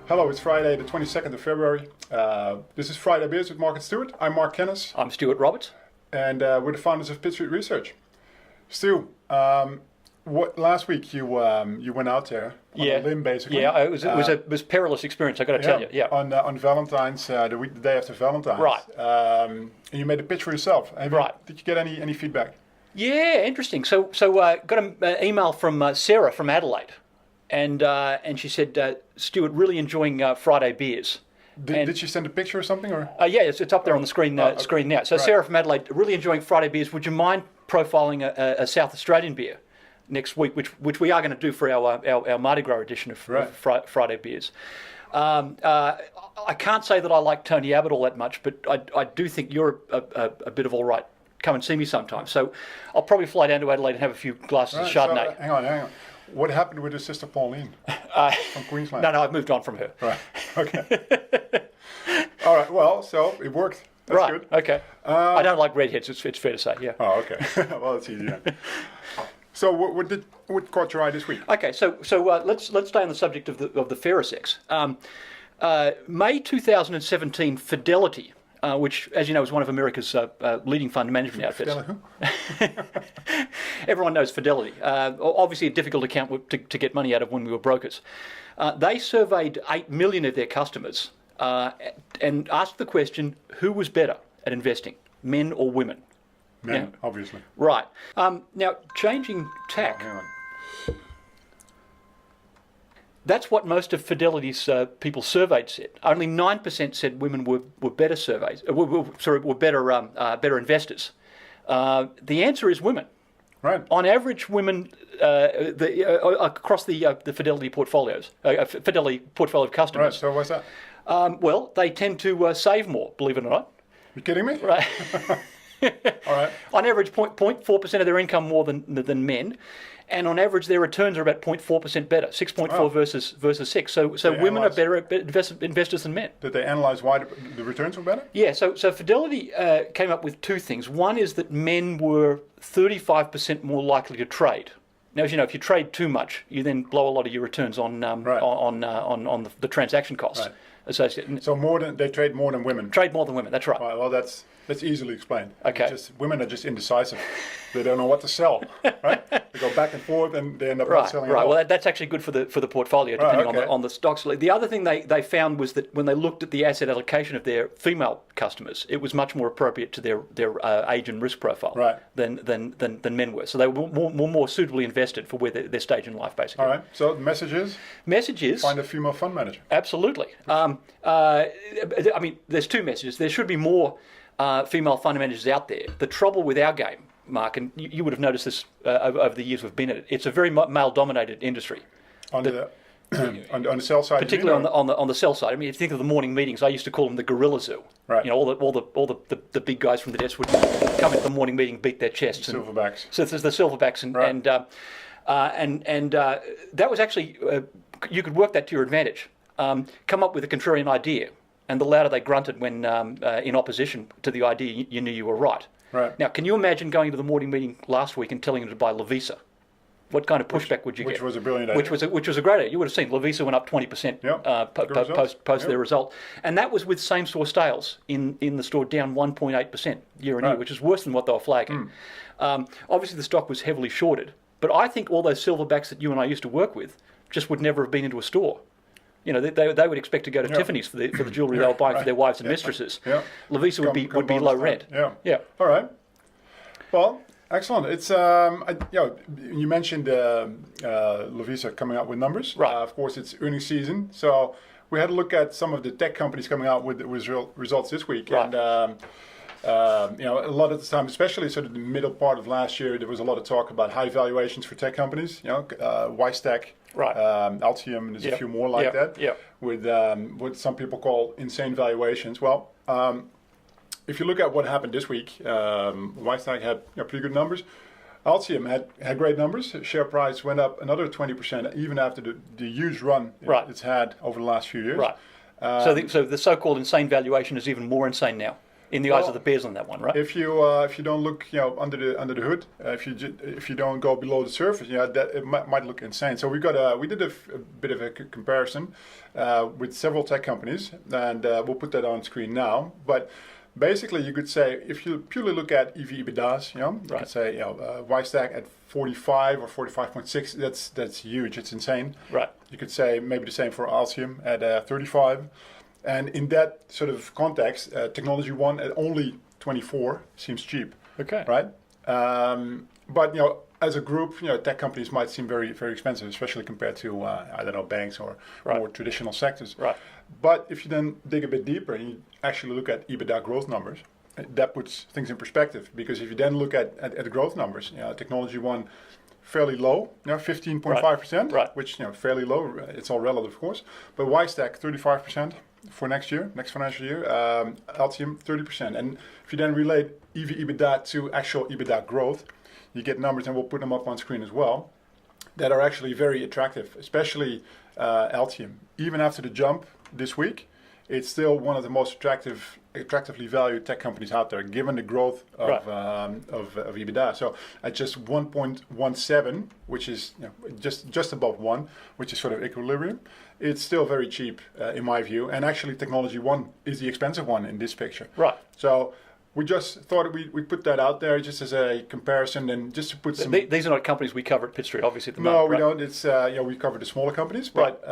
Hello, it's Friday the 22nd of February. This is Friday Beers with Marc and Stuart. I'm Marc Kennis. I'm Stuart Roberts. And we're the founders of Pitt Street Research. Stu, last week you went out there on a limb, basically. Yeah, it was a perilous experience, I've got to tell you. Yeah. On Valentine's, the day after Valentine's. Right. And you made a pitch for yourself. Right. Did you get any feedback? Yeah, interesting. So got an email from Sarah from Adelaide. And she said, Stuart, really enjoying Friday Beers. Did she send a picture or something? Or? Yeah, it's up there on the screen screen now. So right. Sarah from Adelaide, really enjoying Friday Beers. Would you mind profiling a South Australian beer next week, which we are going to do for our Mardi Gras edition of Friday Beers? I can't say that I like Tony Abbott all that much, but I do think you're a bit of all right. Come and see me sometime. So I'll probably fly down to Adelaide and have a few glasses of Chardonnay. So, hang on. What happened with your sister Pauline from Queensland? No, I've moved on from her. Right. Okay. All right. Well, so it worked. That's right. Good. Okay. I don't like redheads. It's fair to say. Yeah. Oh, okay. Well, that's easy. Then. So, what caught your eye this week? Okay. So let's stay on the subject of the fairer sex. May 2017, Fidelity. Which, as you know, is one of America's leading fund management outfits. Everyone knows Fidelity. Obviously a difficult account to get money out of when we were brokers. They surveyed 8 million of their customers and asked the question, who was better at investing, men or women? Men, obviously. Right. Now, changing tack. Hang on. That's what most of Fidelity's people surveyed said. Only 9% said women were better were better investors. The answer is women. Right. On average, women across the Fidelity portfolios, Fidelity portfolio of customers. Right. So what's that? Well, they tend to save more. Believe it or not. You kidding me? Right. All right. On average, 0.4% of their income more than men. And on average, their returns are about 0.4% better, 6.4 versus 6. So women are better at investors than men. Did they analyse why the returns were better? Yeah, so Fidelity came up with two things. One is that men were 35% more likely to trade. Now, as you know, if you trade too much, you then blow a lot of your returns on the transaction costs. Right. Associated. So they trade more than women. Trade more than women. That's right. Well, that's easily explained. Okay. Women are just indecisive. They don't know what to sell. Right? They go back and forth, and they end up not selling. Right. At all. Well, that's actually good for the portfolio, depending on the stocks. The other thing they found was that when they looked at the asset allocation of their female customers, it was much more appropriate to their age and risk profile than men were. So they were more suitably invested for where their stage in life, basically. All right. So the message is find a female fund manager. Absolutely. I mean, there's two messages. There should be more female fund managers out there. The trouble with our game, Mark, and you would have noticed this over the years we've been at it, it's a very male-dominated industry. On the sell side, particularly on the sell side. I mean, if you think of the morning meetings, I used to call them the gorilla zoo. Right. You know, all the big guys from the desk would come into the morning meeting, beat their chests. Silverbacks. So there's the silverbacks, and that was actually you could work that to your advantage. Come up with a contrarian idea, and the louder they grunted when in opposition to the idea, you knew you were right. Right. Now, can you imagine going to the morning meeting last week and telling them to buy Lovisa? What kind of pushback would you get? Which was a brilliant idea. Which was a great idea. You would have seen Lovisa went up 20% post their result. And that was with same-store sales in the store down 1.8% year on year, which is worse than what they were flagging. Obviously, the stock was heavily shorted. But I think all those silverbacks that you and I used to work with just would never have been into a store. You know, they would expect to go to Tiffany's for the jewellery they were buying for their wives and mistresses. Yeah. Lovisa would be low rent. Yeah. All right. Well, excellent. It's you mentioned Lovisa coming out with numbers. Right. Of course, it's earnings season, so we had a look at some of the tech companies coming out with results this week, right. And a lot of the time, especially sort of the middle part of last year, there was a lot of talk about high valuations for tech companies. You know, Ystech. Right. Altium, and there's a few more like that, with what some people call insane valuations. Well, if you look at what happened this week, Ystech had pretty good numbers. Altium had great numbers. Share price went up another 20%, even after the huge run it's had over the last few years. Right. So the so-called insane valuation is even more insane now. in the eyes of the bears on that one, right? If you don't look under the hood, if you don't go below the surface, that it might look insane. So we did a bit of a comparison with several tech companies, and we'll put that on screen now. But basically, you could say if you purely look at EV/EBITDAs, you could say Wisestack at 45 or 45.6. That's huge. It's insane. Right. You could say maybe the same for Altium at 35. And in that sort of context, Technology One at only 24 seems cheap. Okay. Right. But as a group, tech companies might seem very, very expensive, especially compared to banks or more traditional sectors. Right. But if you then dig a bit deeper and you actually look at EBITDA growth numbers, that puts things in perspective. Because if you then look at the growth numbers, Technology One fairly low, 15.5%, which fairly low. It's all relative, of course. But Wisestack 35% for next financial year. Altium 30%. And if you then relate EV/EBITDA to actual EBITDA growth, you get numbers, and we'll put them up on screen as well, that are actually very attractive, especially Altium. Even after the jump this week, it's still one of the most attractively valued tech companies out there, given the growth of EBITDA. So at just 1.17, which is just above 1, which is sort of equilibrium, it's still very cheap in my view. And actually, Technology One is the expensive one in this picture. Right. So we just thought we'd put that out there just as a comparison and just to put some... These are not companies we cover at Pitt Street, obviously, at the moment. No, we don't. It's we cover the smaller companies, but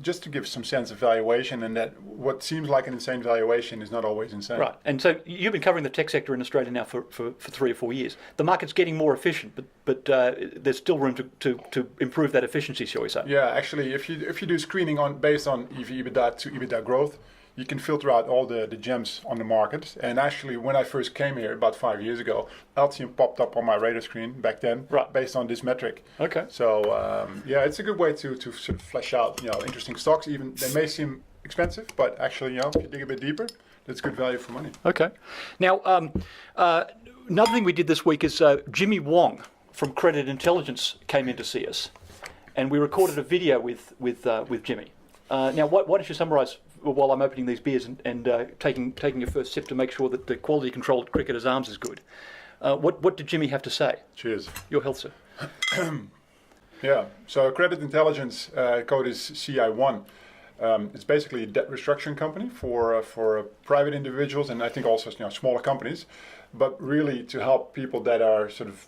just to give some sense of valuation, and that what seems like an insane valuation is not always insane. Right. And so you've been covering the tech sector in Australia now for 3 or 4 years. The market's getting more efficient, but there's still room to improve that efficiency, shall we say? Yeah, actually, if you do screening based on EV/EBITDA to EBITDA growth, you can filter out all the gems on the market. And actually, when I first came here about 5 years ago, Altium popped up on my radar screen back then, based on this metric. Okay. So it's a good way to sort of flesh out interesting stocks. Even they may seem expensive, but actually if you dig a bit deeper, that's good value for money. Okay. Now another thing we did this week is Jimmy Wong from Credit Intelligence came in to see us, and we recorded a video with Jimmy. Now, why don't you summarise while I'm opening these beers and taking your first sip to make sure that the quality control at Cricketer's Arms is good. What did Jimmy have to say? Cheers. Your health, sir. Yeah, so Credit Intelligence code is CI1. It's basically a debt restructuring company for private individuals and I think also smaller companies, but really to help people that are sort of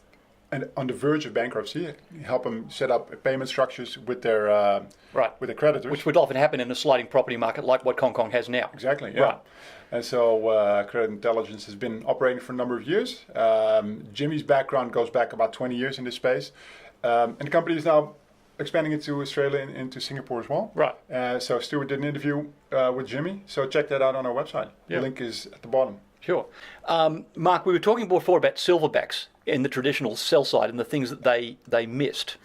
on the verge of bankruptcy, help them set up payment structures with their with their creditors, which would often happen in a sliding property market like what Hong Kong has now. Exactly. Yeah. Right. And so Credit Intelligence has been operating for a number of years. Jimmy's background goes back about 20 years in this space, and the company is now expanding into Australia and into Singapore as well. Right. So Stuart did an interview with Jimmy. So check that out on our website. Yeah. The link is at the bottom. Sure. Marc, we were talking before about silverbacks in the traditional sell side and the things that they missed.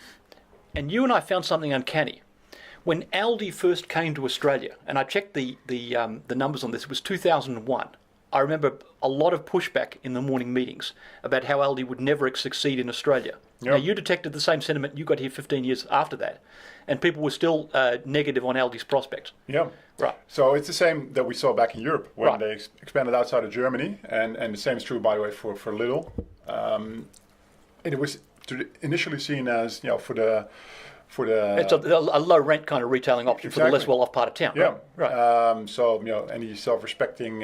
And you and I found something uncanny. When Aldi first came to Australia, and I checked the numbers on this, it was 2001. I remember a lot of pushback in the morning meetings about how Aldi would never succeed in Australia. Yep. Now, you detected the same sentiment. You got here 15 years after that, and people were still negative on Aldi's prospects. Yeah. Right. So it's the same that we saw back in Europe when they expanded outside of Germany, and the same is true, by the way, for Lidl. It was initially seen as for the it's a low rent kind of retailing option for the less well off part of town. Yeah. Right. So any self-respecting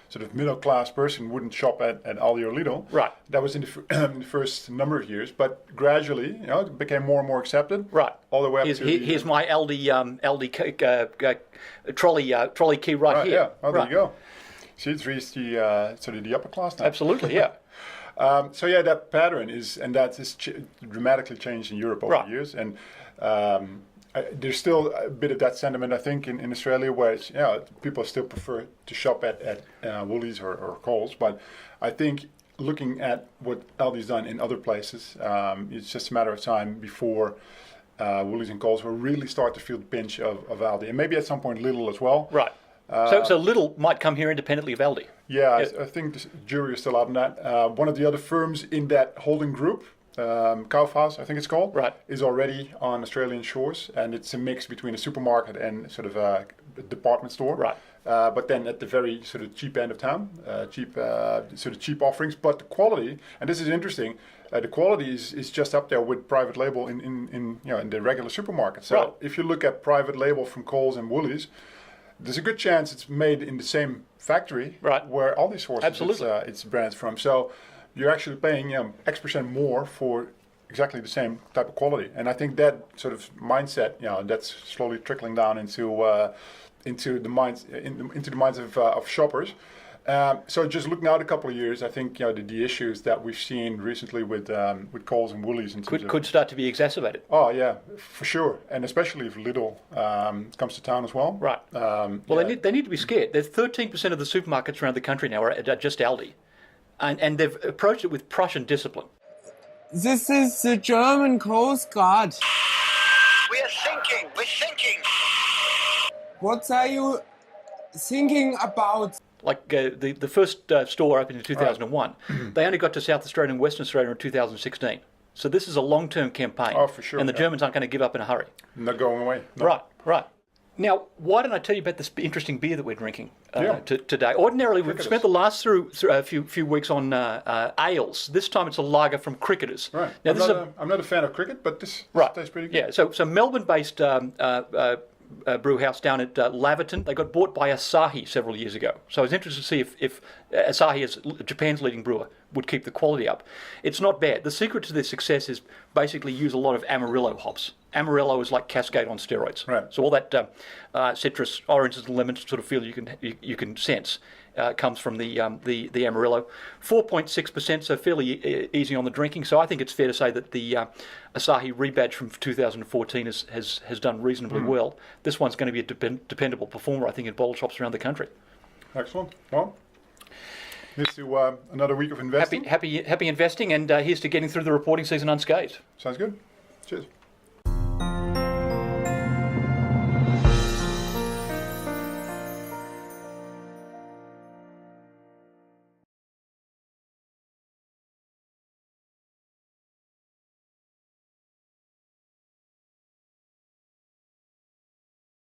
sort of middle class person wouldn't shop at Aldi or Lidl. Right. That was in the first number of years, but gradually it became more and more accepted. Right. All the way up here's my Aldi trolley key right here. Yeah. Oh, there you go. See, it's reached the sort of the upper class now. Absolutely. Yeah. That pattern that has dramatically changed in Europe over the years, and there's still a bit of that sentiment, I think, in Australia, where people still prefer to shop at Woolies or Coles. But I think looking at what Aldi's done in other places, it's just a matter of time before Woolies and Coles will really start to feel the pinch of Aldi, and maybe at some point Lidl as well. Right. So Lidl might come here independently of Aldi. Yeah, I think the jury is still out on that. One of the other firms in that holding group, Kaufhaus, I think it's called, is already on Australian shores, and it's a mix between a supermarket and sort of a department store. Right. but then at the very sort of cheap end of town, cheap offerings. But the quality, and this is interesting, the quality is just up there with private label in the regular supermarket. So if you look at private label from Coles and Woolies, there's a good chance it's made in the same factory where Aldi sources its brands from. So you're actually paying X% more for exactly the same type of quality. And I think that sort of mindset, that's slowly trickling down into the minds of shoppers. So just looking out a couple of years, I think the issues that we've seen recently with Coles and Woolies could start to be exacerbated. Oh yeah, for sure, and especially if Lidl comes to town as well. Right. They need to be scared. There's 13% of the supermarkets around the country now are just Aldi, and they've approached it with Prussian discipline. This is the German Coast Guard. We're thinking. What are you thinking about? Like the first store opened in 2001, they only got to South Australia and Western Australia in 2016. So this is a long-term campaign. Oh, for sure. And the Germans aren't going to give up in a hurry. Not going away. No. Right. Now, why don't I tell you about this interesting beer that we're drinking today? Ordinarily, we've spent the last few weeks on ales. This time it's a lager from Cricketers. Right. Now, I'm not a fan of cricket, but this tastes pretty good. Yeah, so Melbourne-based brew house down at Laverton. They got bought by Asahi several years ago. So I was interested to see if Asahi, as Japan's leading brewer, would keep the quality up. It's not bad. The secret to their success is basically use a lot of Amarillo hops. Amarillo is like Cascade on steroids. Right. So all that citrus, oranges and lemons sort of feel you can sense comes from the Amarillo. 4.6%, so fairly easy on the drinking. So I think it's fair to say that the Asahi rebadge from 2014 has done reasonably well. This one's going to be a dependable performer, I think, in bottle shops around the country. Excellent. Well, here's to another week of investing. Happy investing, and here's to getting through the reporting season unscathed. Sounds good. Cheers.